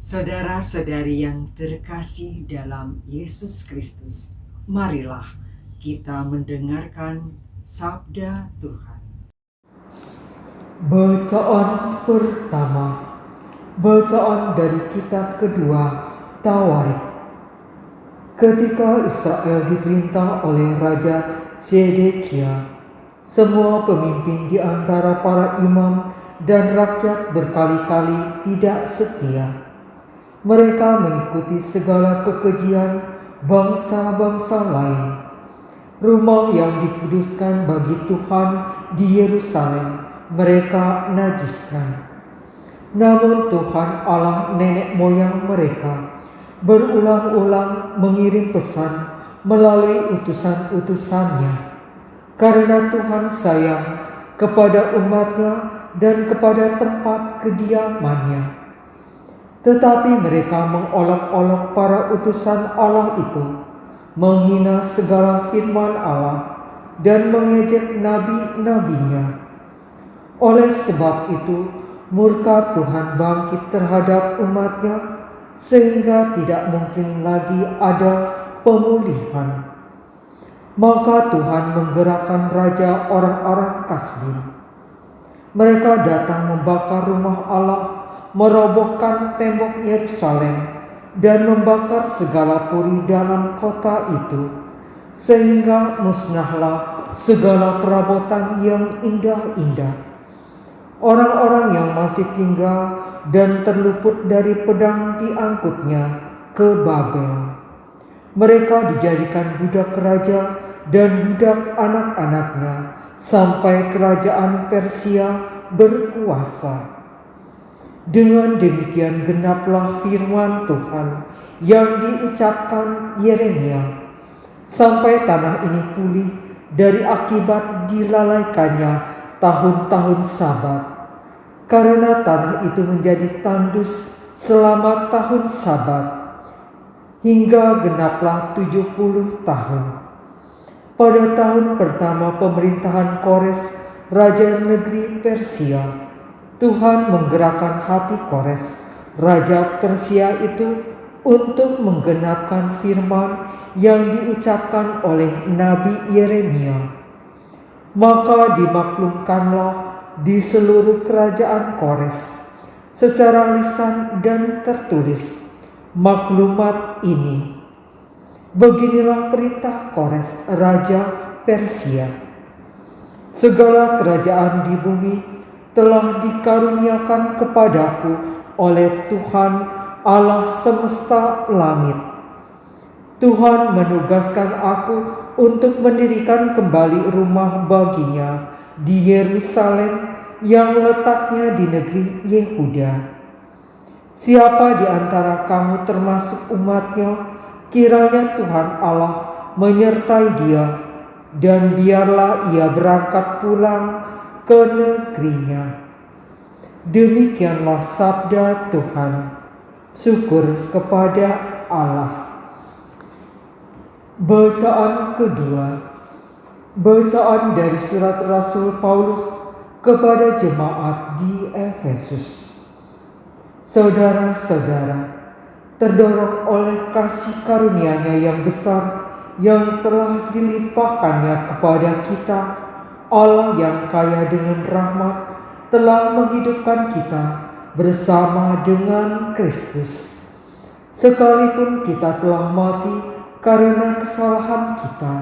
Saudara-saudari yang terkasih dalam Yesus Kristus, marilah kita mendengarkan sabda Tuhan. Bacaan pertama, bacaan dari kitab kedua Tawarik. Ketika Israel diperintah oleh Raja Zedekia, semua pemimpin di antara para imam dan rakyat berkali-kali tidak setia. Mereka mengikuti segala kekejian bangsa-bangsa lain. Rumah yang dikuduskan bagi Tuhan di Yerusalem mereka najiskan. Namun Tuhan Allah nenek moyang mereka berulang-ulang mengirim pesan melalui utusan-utusannya. Karena Tuhan sayang kepada umatnya dan kepada tempat kediamannya. Tetapi mereka mengolok-olok para utusan Allah itu, menghina segala firman Allah, dan mengejek nabi-nabinya. Oleh sebab itu, murka Tuhan bangkit terhadap umatnya, sehingga tidak mungkin lagi ada pemulihan. Maka Tuhan menggerakkan raja orang-orang Kasdim. Mereka datang membakar rumah Allah, merobohkan tembok Yerusalem, dan membakar segala puri dalam kota itu, sehingga musnahlah segala perabotan yang indah-indah. Orang-orang yang masih tinggal dan terluput dari pedang diangkutnya ke Babel. Mereka dijadikan budak raja dan budak anak-anaknya sampai kerajaan Persia berkuasa. Dengan demikian genaplah firman Tuhan yang diucapkan Yeremia, sampai tanah ini pulih dari akibat dilalaikannya tahun-tahun Sabat. Karena tanah itu menjadi tandus selama tahun Sabat, hingga genaplah 70 tahun. Pada tahun pertama pemerintahan Kores, raja negeri Persia, Tuhan menggerakkan hati Kores, raja Persia itu, untuk menggenapkan firman yang diucapkan oleh Nabi Yeremia. Maka dimaklumkanlah di seluruh kerajaan Kores secara lisan dan tertulis maklumat ini. Beginilah perintah Kores, raja Persia. Segala kerajaan di bumi telah dikaruniakan kepadaku oleh Tuhan Allah semesta langit. Tuhan menugaskan aku untuk mendirikan kembali rumah baginya di Yerusalem yang letaknya di negeri Yehuda. Siapa di antara kamu termasuk umatnya, kiranya Tuhan Allah menyertai dia, dan biarlah ia berangkat pulang ke negerinya. Demikianlah sabda Tuhan. Syukur kepada Allah. Bacaan kedua, bacaan dari surat Rasul Paulus kepada jemaat di Efesus. Saudara-saudara, terdorong oleh kasih karunia-Nya yang besar yang telah dilimpahkannya kepada kita, Allah yang kaya dengan rahmat telah menghidupkan kita bersama dengan Kristus. Sekalipun kita telah mati karena kesalahan kita,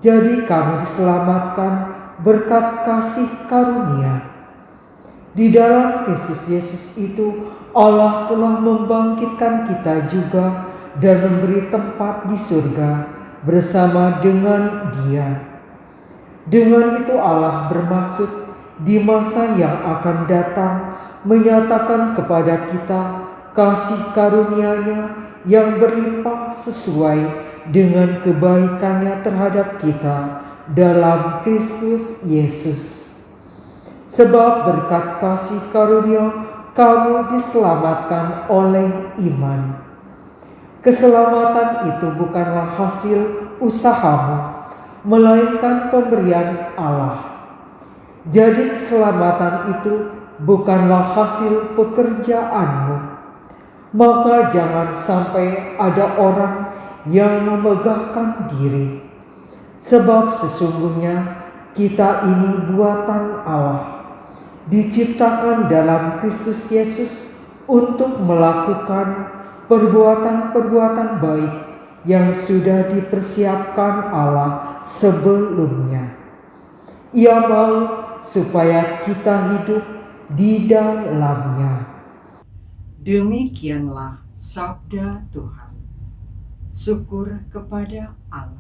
jadi kami diselamatkan berkat kasih karunia. Di dalam Kristus Yesus itu Allah telah membangkitkan kita juga dan memberi tempat di surga bersama dengan Dia. Dengan itu Allah bermaksud di masa yang akan datang menyatakan kepada kita kasih karunia-Nya yang berlimpah sesuai dengan kebaikan-Nya terhadap kita dalam Kristus Yesus. Sebab berkat kasih karunia kamu diselamatkan oleh iman. Keselamatan itu bukanlah hasil usahamu, melainkan pemberian Allah. Jadi keselamatan itu bukanlah hasil pekerjaanmu, maka jangan sampai ada orang yang memegahkan diri. Sebab sesungguhnya kita ini buatan Allah, diciptakan dalam Kristus Yesus untuk melakukan perbuatan-perbuatan baik yang sudah dipersiapkan Allah sebelumnya. Ia mau supaya kita hidup di dalamnya. Demikianlah sabda Tuhan. Syukur kepada Allah.